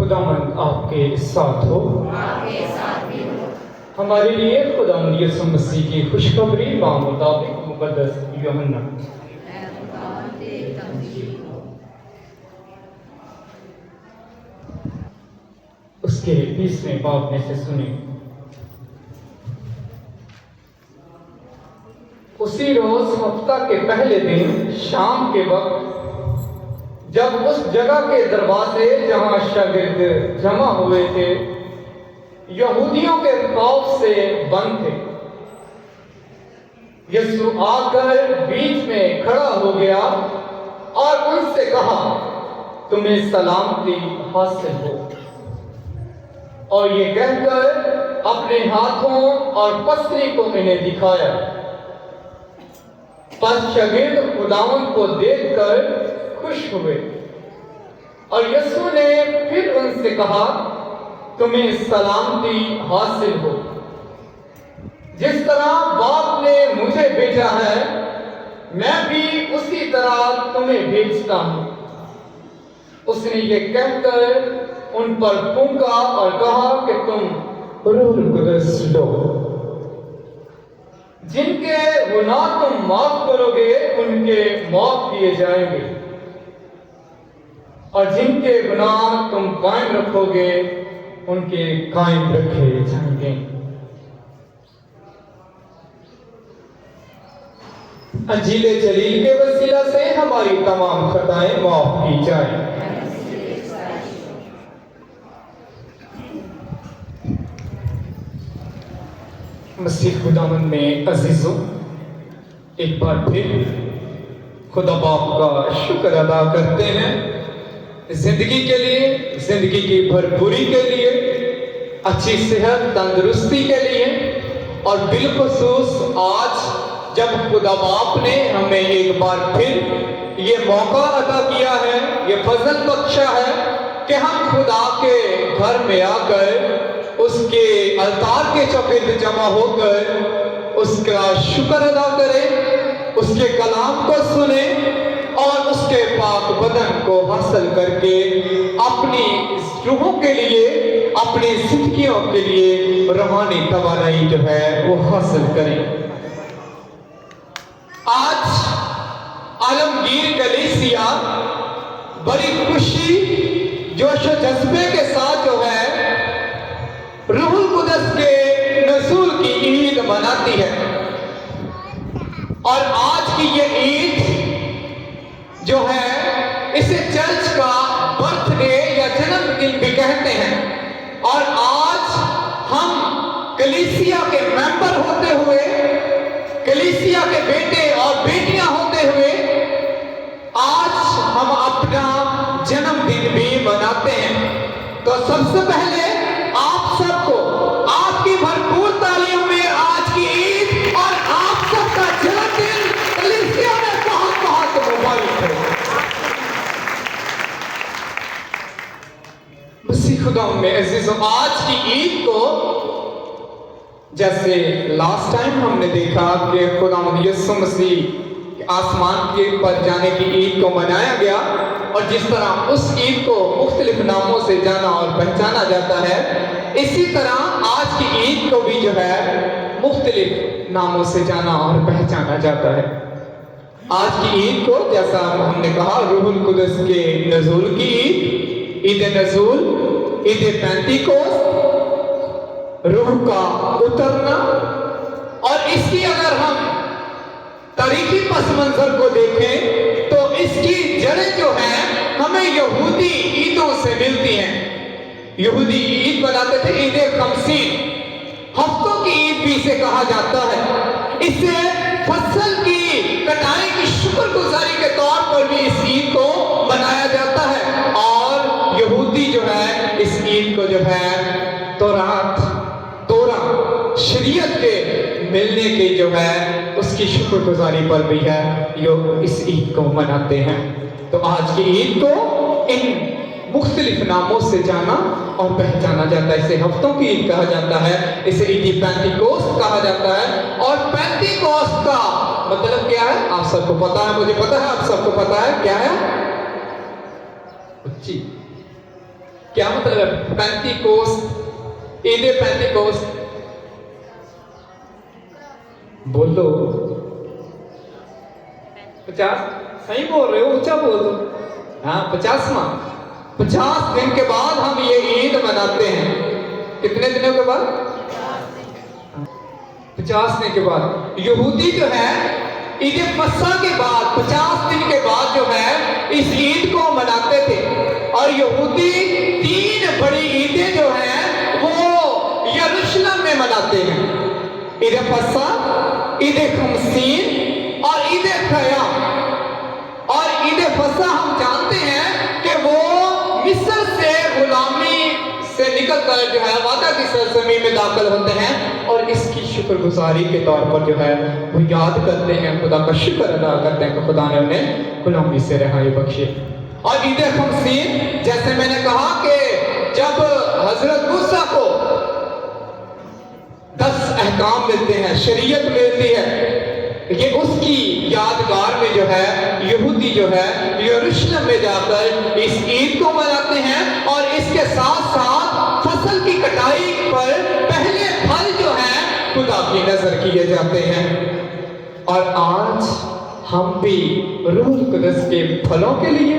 خداوند آپ کے ساتھ ہو۔ ہمارے لیے خداوند یسوع مسیح کی خوشخبری بامطابق مقدس یوحنا۔ اس کے 20ویں باب میں سے سنیں۔ اسی روز ہفتہ کے پہلے دن شام کے وقت جب اس جگہ کے دروازے جہاں شاگرد جمع ہوئے تھے یہودیوں کے خوف سے بند تھے، یسوع آ کر بیچ میں کھڑا ہو گیا اور ان سے کہا، تمہیں سلامتی حاصل ہو۔ اور یہ کہہ کر اپنے ہاتھوں اور پسلی کو انہیں دکھایا۔ پس شاگرد خداوند کو دیکھ کر خوش ہوئے، اور یسوع نے پھر ان سے کہا، تمہیں سلامتی حاصل ہو۔ جس طرح باپ نے مجھے بھیجا ہے میں بھی اسی طرح تمہیں بھیجتا ہوں۔ اس نے یہ کہہ کر ان پر پھونکا اور کہا کہ تم روح القدس لو۔ جن کے گناہ تم معاف کرو گے ان کے معاف کیے جائیں گے، اور جن کے گناہ تم قائم رکھو گے ان کے قائم رکھے جائیں گے۔ انجیل جلیل کے وسیلہ سے ہماری تمام خطائیں معاف کی جائیں۔ مسیح خداوند میں عزیزوں، ایک بار پھر خدا باپ کا شکر ادا کرتے ہیں زندگی کے لیے، زندگی کی بھرپوری کے لیے، اچھی صحت تندرستی کے لیے، اور بالخصوص آج جب خدا باپ نے ہمیں ایک بار پھر یہ موقع عطا کیا ہے، یہ فضل بخشا ہے کہ ہم خدا کے گھر میں آ کر اس کے الطار کے چوگرد جمع ہو کر اس کا شکر ادا کریں، اس کے کلام کو سنیں اور اس کے پاک بدن کو حاصل کر کے اپنی روحوں کے لیے، اپنی زندگیوں کے لیے روحانی توانائی جو ہے وہ حاصل کریں۔ آج عالمگیر کلیسیا بڑی خوشی جوش و جذبے کے ساتھ جو ہے روح القدس کے نزول کی عید مناتی ہے، اور آج کی یہ عید جو ہے اسے چرچ کا برتھ ڈے یا جنم دن بھی کہتے ہیں، اور آج ہم کلیسیا کے ممبر ہوتے ہوئے، کلیسیا کے بیٹے اور بیٹیاں ہوتے ہوئے آج ہم اپنا جنم دن بھی مناتے ہیں۔ تو سب سے پہلے آپ سب کو آپ کی بھرپور تعلیم میں آج کی عید اور آپ سب کا جنم دن کلیسیا میں بہت بہت مبارک ہے۔ مسیح خدا میں عزیزوں، آج کی عید کو جیسے لاسٹ ٹائم ہم نے دیکھا کہ خداوند یسوع مسیح آسمان کے پر جانے کی عید کو منایا گیا، اور جس طرح اس عید کو مختلف ناموں سے جانا اور پہچانا جاتا ہے، اسی طرح آج کی عید کو بھی جو ہے مختلف ناموں سے جانا اور پہچانا جاتا ہے۔ آج کی عید کو جیسا ہم نے کہا روح القدس کے نزول کی عید، عید نزول، عید پینتیکوست، روح کا اترنا، اور اس کی اگر ہم تاریخی پس منظر کو دیکھیں تو اس کی جڑیں جو ہیں ہمیں یہودی عیدوں سے ملتی ہیں۔ یہودی عید بناتے تھے عید خمسین، ہفتوں کی عید بھی اسے کہا جاتا ہے۔ اسے فصل کی کٹائی کی شکر گزاری کے طور پر بھی اس عید کو منایا جاتا ہے، اور یہودی جو ہے اس عید کو جو ہے تورات شریعت کے ملنے کے جو ہے اس کی شکر گزاری پر بھی ہے یہ اس عید کو مناتے ہیں۔ تو آج کی عید کو ان مختلف ناموں سے جانا اور پہچانا جاتا ہے۔ اسے ہفتوں کی عید کہا جاتا ہے، اسے عید پینتیکوست کہا جاتا ہے، اور پینتیکوست کا مطلب کیا ہے آپ سب کو پتا ہے، مجھے پتا ہے آپ سب کو پتا ہے کیا ہے؟ क्या मतलब है पेंतीकोस्त, ईद पेंतीकोस्त? बोलो 50, सही बोल रहे हो, ऊंचा बोल दो। हाँ 50 दिन के बाद हम ये ईद मनाते हैं। कितने दिनों के बाद? 50 दिन के बाद। यहूदी जो है ईद फसह के बाद 50 दिन के बाद जो है इस ईद को मनाते थे। और यहूदी 3 बड़ी ईदें जो हैं वो यरूशलेम में मनाते हैं। ईद फसह, ईद खमसीन और ईद खयाम। और ईद फसह हम जानते हैं कि वो मिस्र से गुलामी से निकलकर जो है वादा की सरजमीन में दाखिल होते हैं और इसकी शुक्रगुजारी के तौर पर जो है वो याद करते हैं, खुदा का शुक्र अदा करते हैं कि खुदा ने उन्हें गुलामी से रिहाई बख्शी। और ईद खमसीन, जैसे मैंने कहा कि जब हजरत मूसा को 10 अहकाम मिलते हैं, शरीयत मिलती है, ये उसकी यादगार में जो है यहूदी जो है यरूशलेम में जाकर इस ईद को मनाते हैं। और इसके साथ साथ फसल की कटाई पर पहले फल जो है खुदा की नजर किए जाते हैं। और आज हम भी रूहुल कुदस के फलों के लिए,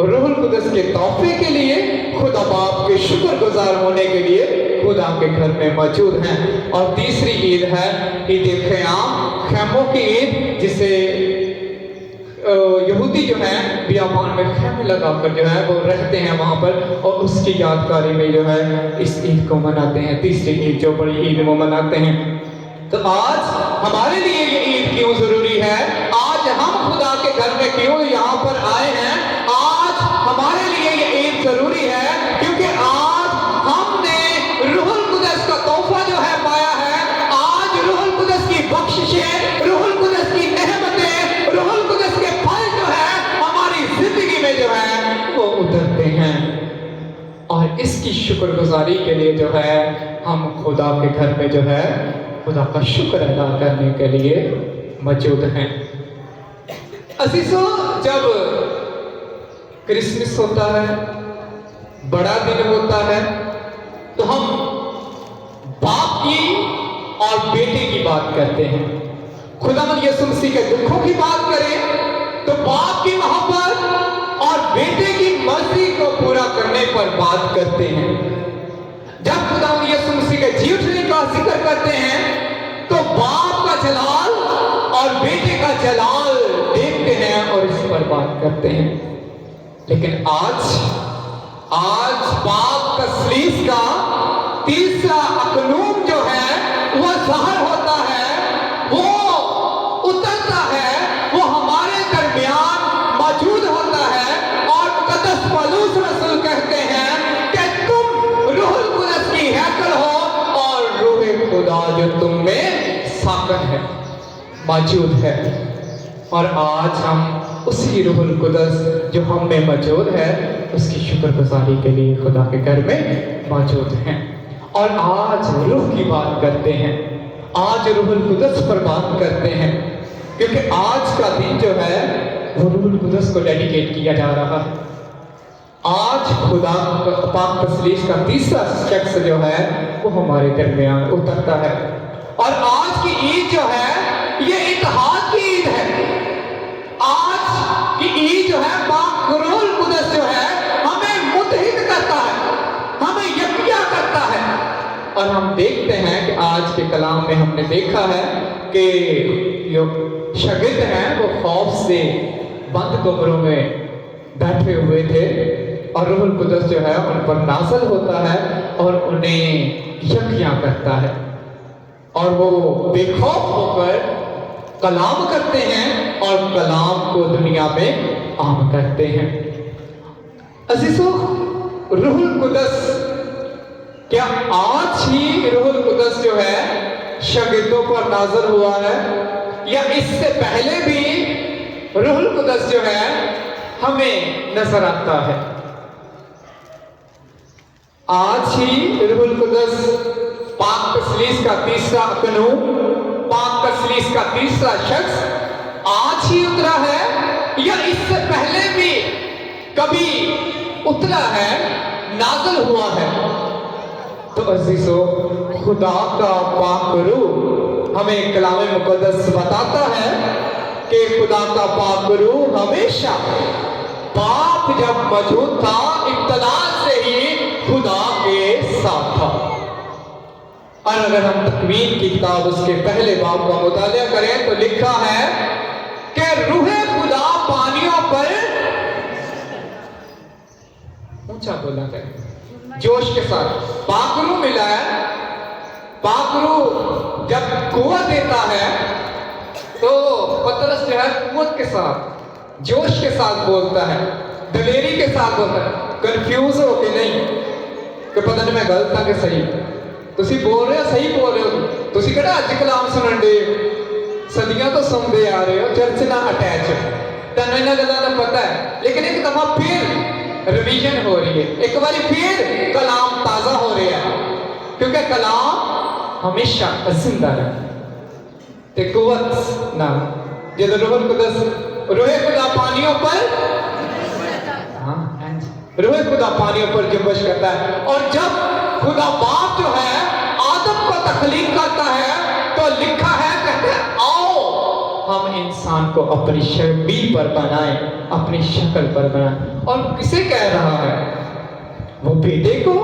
रूहुल कुदस के तोहफे के लिए, खुदा बाप के शुक्रगुजार होने के लिए खुदा के घर में मौजूद हैं। और तीसरी ईद है ईद ख़याम, खैमों की ईद, जिसे यहूदी जो है बियाबान में खैमे लगाकर जो है वो रहते हैं वहाँ पर और उसकी यादगारी में जो है इस ईद को मनाते हैं। तीसरी ईद जो बड़ी ईद वो मनाते हैं। तो आज हमारे लिए ये ईद क्यों जरूरी है? आज हम खुदा के घर में क्यों यहाँ पर आए हैं? आज हमारे लिए ये ईद जरूरी है क्योंकि आज हमने रूहुल कुदस का तोहफा जो है पाया है। आज रूहुल कुदस की बख्शिशें, रूहुल कुदस की नेमतें, रूहुल कुदस के फल जो है हमारी जिंदगी में जो है वो उतरते हैं। और इसकी शुक्रगुजारी के लिए जो है हम खुदा के घर में जो है खुदा का शुक्र अदा करने के लिए मौजूद हैं। अजीजों, जब क्रिसमस होता है, बड़ा दिन होता है, तो हम बाप की और बेटे की बात करते हैं। खुदावंद यीशु मसीह के दुखों की बात करें तो बाप की मोहब्बत और बेटे की मर्जी को पूरा करने पर बात करते हैं। जब खुदावंद यीशु मसीह के जी उठने का जिक्र करते हैं तो बाप का जलाल और बेटे का जलाल देखते हैं और इस पर बात करते हैं। लेकिन आज बाप तस्लीस का तीसरा अकनून जो है वो ज़ाहिर होता है, वो उतरता है, वो हमारे दरमियान मौजूद होता है। और मुक़द्दस पौलुस रसूल कहते हैं कि तुम रूहुल कुदस की हैकल हो और रूह खुदा जो तुम में साकन है, मौजूद है। और आज हम उसी रूहुल कुदस जो हम में मौजूद है उसकी शुक्रगुजारी के लिए खुदा के घर में मौजूद हैं। और आज रूह की बात करते हैं, आज रूहुल कुदस पर बात करते हैं, क्योंकि आज का दिन जो है वो रूहुल कुदस को डेडिकेट किया जा रहा है। आज खुदा पाक तस्लीस का तीसरा शख्स जो है वो हमारे दरमियान उतरता है। और आज की ईद जो है ये इत्तेहाद की ईद है। आज की ईद जो है पाक रूहुल कुदस जो है हमें मुत्तहिद करता है, हमें यकिया करता है। और हम देखते हैं कि आज के कलाम में हमने देखा है कि जो शागिर्द हैं वो खौफ से बंद कमरों में बैठे हुए थे और रूहुल कुदस जो है उन पर नाज़िल होता है और उन्हें यकिया करता है और वो बेखौफ होकर कलाम करते हैं और कलाम को दुनिया में आम करते हैं। अजीजों, रूहुल कुदस, क्या आज ही रूहुल कुदस जो है शागिर्दों पर नाज़िल हुआ है या इससे पहले भी रूहुल कुदस जो है हमें नजर आता है? आज ही रूहुल कुदस पाक तस्लीस का तीसरा अकनून, पाक तस्लीस का तीसरा शख्स आज ही उतरा है या इससे पहले भी कभी उतरा है? नाज़िल हुआ है। तो अज़ीज़ो, खुदा का पाक रूह हमें कलाम मुक़द्दस बताता है कि खुदा का पाक रूह हमेशा पाप जब मौजूद था, इब्तिदा से ही खुदा के साथ था। और अगर हम तकवीन की किताब उसके पहले बाब का मुताला करें तो लिखा है कि रूहे खुदा पानियों पर, ऊंचा बोलना चाहिए, जोश के साथ पाक रूह मिला है। पाक रूह जब कुव्वत देता है तो पतरस जो है कुव्वत के साथ, जोश के साथ बोलता है, दलेरी के साथ बोलता है, कंफ्यूज हो के नहीं कि पता नहीं मैं गलत था कि सही। तुसी बोल रहे हो, सही बोल रहे हो, तुसी कहना अज कलाम सुनन दे, सदियां तो सुनते आ रहे हो, चर्च ना अटैच, तैनूं इन्हां गल्लां दा पता है। लेकिन एक दफा फिर रिवीजन हो रही है, एक बार फिर कलाम ताज़ा हो रहा है, क्योंकि कलाम हमेशा जिंदा रहे ते कुव्वत ना जब रूहुल कुदस, रूहे खुदा पानियों पर, रूहे खुदा पानियों पर जुम्बश करता है। और जब खुदा बाप जो है आदम को तख्लीक करता है तो लिखा है, कहते हैं आओ हम इंसान को अपनी शबीह पर बनाएं, अपनी शक्ल पर बनाएं। और किसे कह रहा है? वो बेटे को,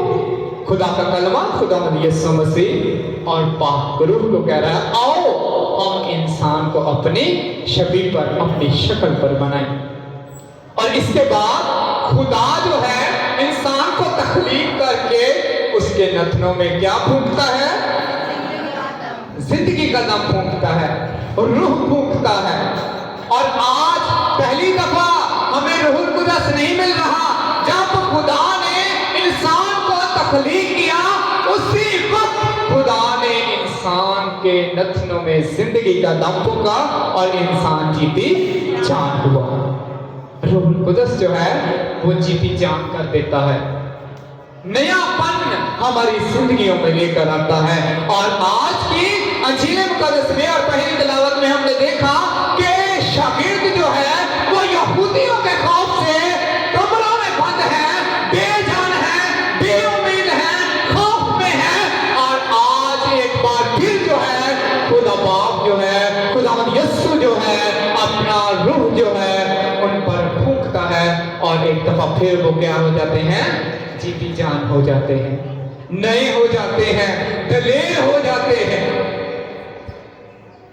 खुदा का कलमा, खुदा यीशु मसीह और पाक रूह को कह रहा है आओ हम इंसान को अपनी शबीह पर, अपनी शक्ल पर बनाएं। और इसके बाद खुदा जो है इंसान को तख्लीक करके उसके नथनों में क्या फूंकता है? जिंदगी का दम फूंकता है, रूह फूंकता है। और आज पहली दफा हमें रूहुल कुदस नहीं मिल रहा, जब खुदा ने इंसान को तख्लीक किया उसी वक्त खुदा ने इंसान के नथनों में जिंदगी का दम फूंका और इंसान जीती जान हुआ। रूहुल कुदस जो है वो जीती जान कर देता है, नयापन हमारी जिंदगियों में लेकर आता है। और आज की अंजील मुक़द्दस में और पहली तिलावत में हमने देखा कि शागिर्द जो है वो यहूदियों के खौफ से कब्रों में बंद है, बेजान है, बेउम्मीद है, खौफ में है। और आज एक बार फिर जो है खुदा बाप जो है, खुदा यीशु जो है अपना रूह जो है उन पर फूंकता है और एक दफा फिर वो क्या हो जाते हैं? जीती जान हो जाते हैं, नए हो जाते हैं, दलेर हो जाते हैं।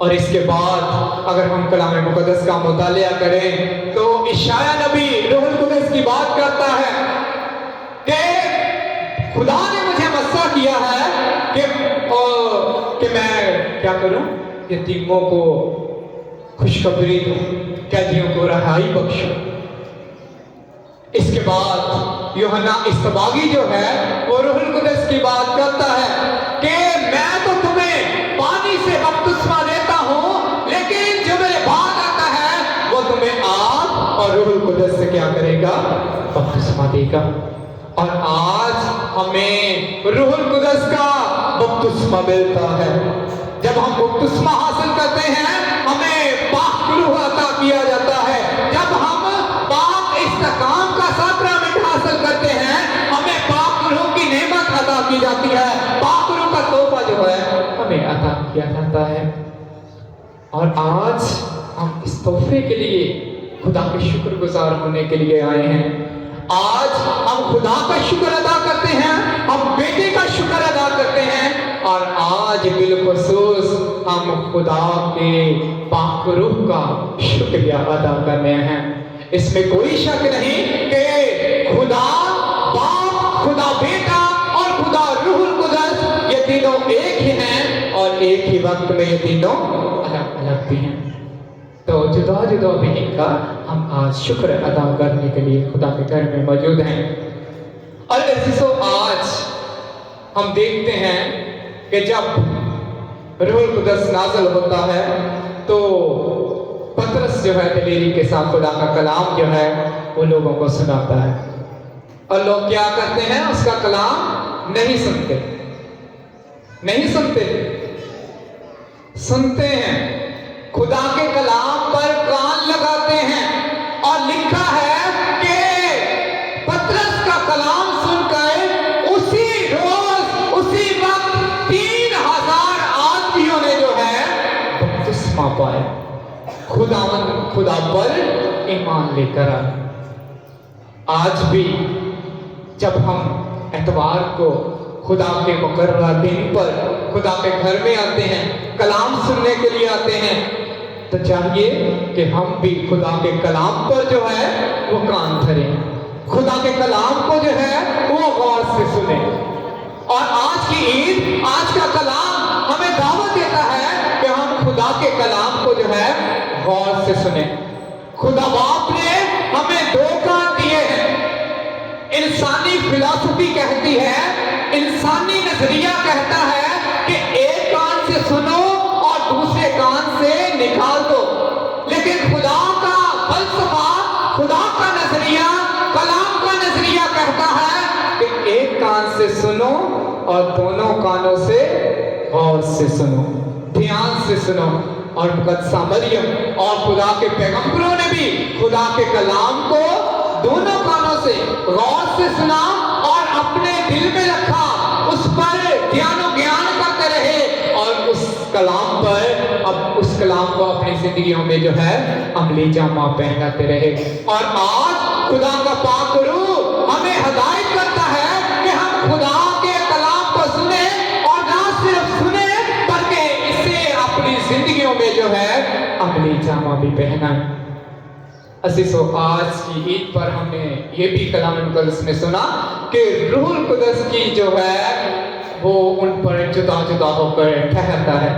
और इसके बाद अगर हम कलाम मुक़द्दस का मुताला करें तो इशाया नबी रूहुल कुदस की बात करता है कि खुदा ने मुझे मस्सा किया है कि मैं क्या करूं? यतीमों को खुशखबरी दूं, कैदियों को रहाई बख्शूं। इसके बाद यूहन्ना इस्तबागी जो है वो रूहुल कुदस की बात करता है कि मैं तो तुम्हें पानी से बपतिस्मा देता हूं, लेकिन जो मेरे बाद आता है वो तुम्हें आग और रूहुल कुदस से क्या करेगा? बपतिस्मा देगा। और आज हमें रूहुल कुदस का बपतिस्मा मिलता है। जब हम बपतिस्मा हासिल करते हैं हमें पाक रूह अता किया जाता है। जब हम पाक इस्तिकाम का साक्रामेंट हासिल करते हैं हमें पाक रूह की नेमत अता की जाती है, पाक रूह का तोहफा जो है हमें अता किया जाता है। और आज हम इस तोहफे के लिए खुदा के शुक्रगुजार होने के लिए आए हैं। आज हम खुदा का शुक्र अदा करते हैं, हम बेटे का शुक्र अदा करते हैं। और आज बिलखुसूस हम खुदा के पाक रूह का शुक्रिया अदा करने हैं। इसमें कोई शक नहीं कि खुदा बाप, खुदा बेटा और खुदा रूहुल कुदस ये तीनों एक ही हैं और एक ही वक्त में ये तीनों अलग अलग भी हैं। तो जुदा जुदा भी इनका हम आज शुक्र अदा करने के लिए खुदा के घर में मौजूद हैं। और अज़ीज़ों, आज हम देखते हैं कि जब रूहुल कुदस नाज़िल होता है तो पतरस जो है दलेरी के साथ खुदा का कलाम जो है वो लोगों को सुनाता है। और लोग क्या करते हैं? उसका कलाम नहीं सुनते, नहीं सुनते, सुनते हैं, खुदा के कलाम पर कान लगाते हैं। और लिखा है कि पतरस का कलाम सुनकर खुदा पर ईमान लेकर आए। आज भी जब हम एतवार को खुदा के मुकर्ररा दिन पर खुदा के घर में आते हैं, कलाम सुनने के लिए आते हैं, तो चाहिए कि हम भी खुदा के कलाम पर जो है वो कान धरें, खुदा के कलाम को जो है वो गौर से सुने। और आज की ईद, आज का कलाम हमें दावत देता है कि हम खुदा के कलाम को जो है गौर से सुने। खुदा बाप ने हमें दो कान दिए हैं। इंसानी फिलॉसफी कहती है, इंसानी नजरिया कहता है कि एक कान से सुनो और दूसरे कान से निकाल दो, लेकिन खुदा का फलसफा, खुदा का नजरिया, कलाम का नजरिया कहता है कि एक कान से सुनो और दोनों कानों से गौर से सुनो, ध्यान से सुनो। और मुकद्दसा मरियम और खुदा के पैगंबरों ने भी खुदा के कलाम को दोनों कानों से गौर से सुना और अपने दिल में रखा, उस पर ध्यान और ज्ञान करते रहे और उस कलाम पर, अब उस कलाम को अपनी जिंदगियों में जो है अमली जामा पहनाते रहे। और आज खुदा का पाक रूह हमें हिदायत करता है कि हम खुदा के कलाम को सुने और ना सिर्फ सुने बल्कि इसे अपनी जिंदगियों में जो है अमली जामा भी पहनाएं। असीसो, आज की ईद पर हमने ये भी कलाम मुकद्दस में सुना कि रूहुल कुदस की जो है वो उन पर जुदा जुदा होकर ठहरता है,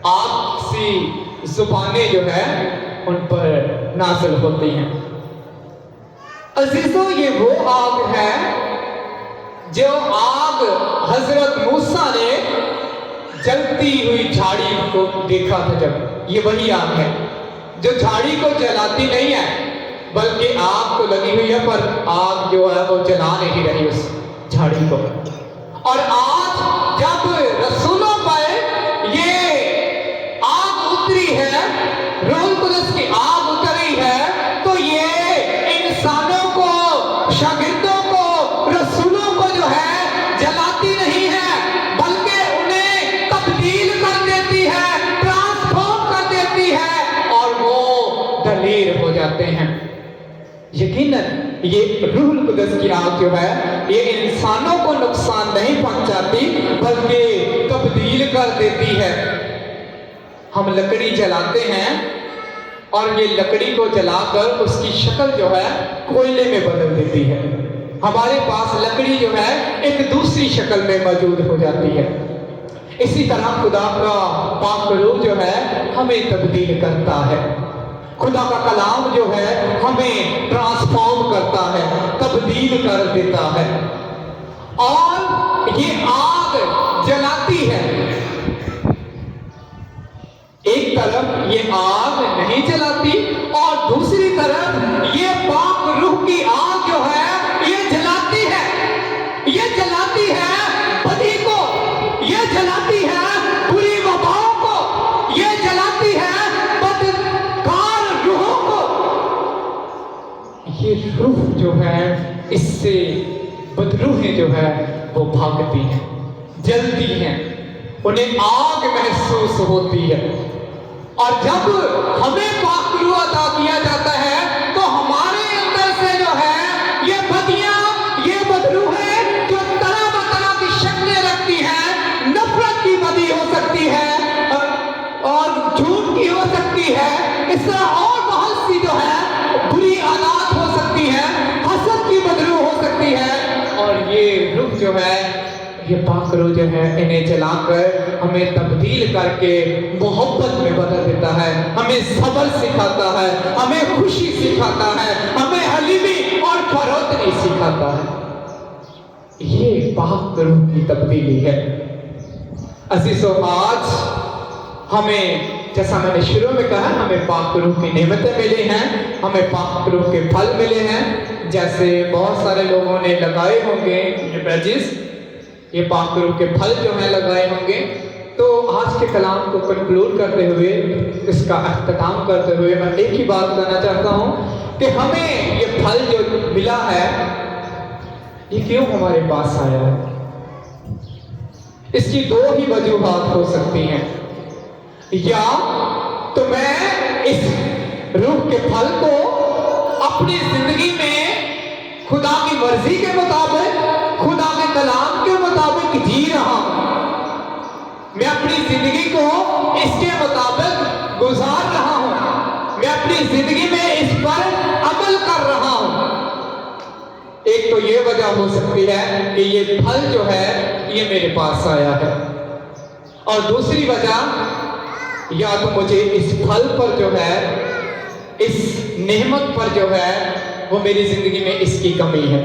आग सी जुबानें जो है उन पर नाज़िल होती हैं। अजीजों, ये वो आग है जो आग हजरत मूसा ने जलती हुई झाड़ी को देखा था, जब ये वही आग है जो झाड़ी को जलाती नहीं है, बल्कि आग तो लगी हुई है पर आग जो है वो जला नहीं रही उस झाड़ी को। और आज जब रसूलों पर ये आग उतरी है, रूहुल कुदस की आग उतरी है, तो ये इंसानों को, शागिर्दों को, रसूलों को जो है जलाती नहीं है, बल्कि उन्हें तब्दील कर देती है, ट्रांसफॉर्म कर देती है और वो दलेर हो जाते हैं। यकीनन ये रूहुल कुदस की आग जो है ये इंसानों को नुकसान नहीं पहुंचाती बल्कि तब्दील कर देती है। हम लकड़ी जलाते हैं और ये लकड़ी को जलाकर उसकी शक्ल जो है कोयले में बदल देती है। हमारे पास लकड़ी जो है एक दूसरी शक्ल में मौजूद हो जाती है। इसी तरह खुदा का पाक रूह जो है हमें तब्दील करता है। खुदा का कलाम जो है हमें ट्रांसफॉर्म करता है, तब्दील कर देता है। और ये आग जलाती है। एक तरफ ये आग नहीं जलाती और दूसरी तरफ ये पाक रूह की आग जो है ये जलाती है। ये जलाती है बदी को, ये जलाती है बुरी वबाओं को, ये जलाती है ये रूह जो है, इससे बदरूहें जो है वो भागती हैं, जलती हैं, उन्हें आग महसूस होती है। और जब हमें पाक रूह अता किया जाता है तो हमारे अंदर से जो है ये बदियां, ये बदरूहें जो तरह तरह की शक्लें रखती हैं, नफरत की बदी हो सकती है और झूठ की हो सकती है, इस तरह और बहुत सी जो है बुरी आदत हो सकती है, हसद की बदरू हो सकती है। और ये रूह जो है, ये पाक रूह जो है इन्हें जलाकर हमें तब्दील करके मोहब्बत में बदल देता है, हमें सब्र सिखाता है, हमें खुशी सिखाता है, हमें हलीमी और फरोतनी सिखाता है। ये पाक रूह की तब्दीली है। अजीजों, आज हमें, जैसा मैंने शुरू में कहा, हमें पाक रूह की नेमतें मिली हैं, हमें पाक रूह के फल मिले हैं। जैसे बहुत सारे लोगों ने लगाए होंगे ये बैजेस, ये पाक रूह के फल जो हैं लगाए होंगे। तो आज के कलाम को कंक्लूड करते हुए, इसका अख्ताम करते हुए मैं एक ही बात करना चाहता हूँ कि हमें ये फल जो मिला है ये क्यों हमारे पास आया है। इसकी दो ही वजूहात हो सकती हैं। या तो मैं इस रूह के फल को अपनी जिंदगी में खुदा की मर्जी के मुताबिक, खुदा के कलाम के मुताबिक जी रहा हूं। मैं अपनी जिंदगी को इसके मुताबिक गुजार रहा हूं। मैं अपनी जिंदगी में इस पर अमल कर रहा हूं। एक तो ये वजह हो सकती है कि ये फल जो है ये मेरे पास आया है, और दूसरी वजह या तो मुझे इस फल पर जो है, इस नेमत पर जो है वो मेरी जिंदगी में इसकी कमी है।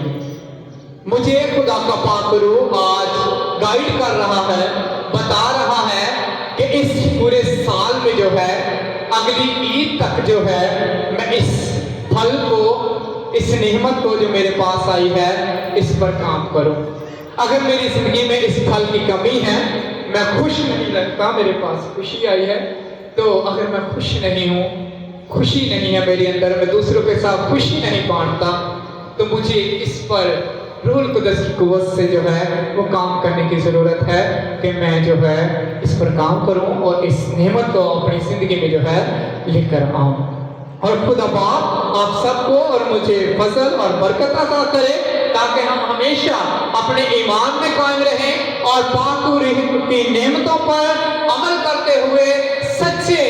मुझे खुदा का पाक रूह आज गाइड कर रहा है, बता रहा है कि इस पूरे साल में जो है, अगली ईद तक जो है, मैं इस फल को, इस नेमत को जो मेरे पास आई है, इस पर काम करूं। अगर मेरी जिंदगी में इस फल की कमी है, मैं खुश नहीं लगता, मेरे पास खुशी आई है, तो अगर मैं खुश नहीं हूं, खुशी नहीं है मेरे अंदर, मैं दूसरों के साथ खुशी नहीं बांटता, तो मुझे इस पर रूहुल कुदस की कुव्वत से जो है वो काम करने की ज़रूरत है कि मैं जो है इस पर काम करूं और इस नेमत को अपनी ज़िंदगी में जो है लेकर आऊं। और खुदा बाप आप सबको और मुझे फजल और बरकत अता करे, ताकि हम हमेशा अपने ईमान में कायम रहें और पाक रूह की नेमतों पर अमल करते हुए सच्चे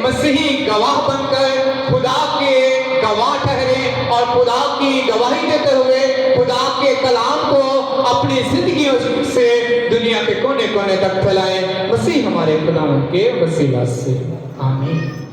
मसीही गवाह बनकर खुदा के गवाह ठहरे और खुदा की गवाही देते हुए खुदा के कलाम को अपनी जिंदगियों से दुनिया के कोने कोने तक फैलाएं। मसीह हमारे खुदा के वसीला से, आमीन।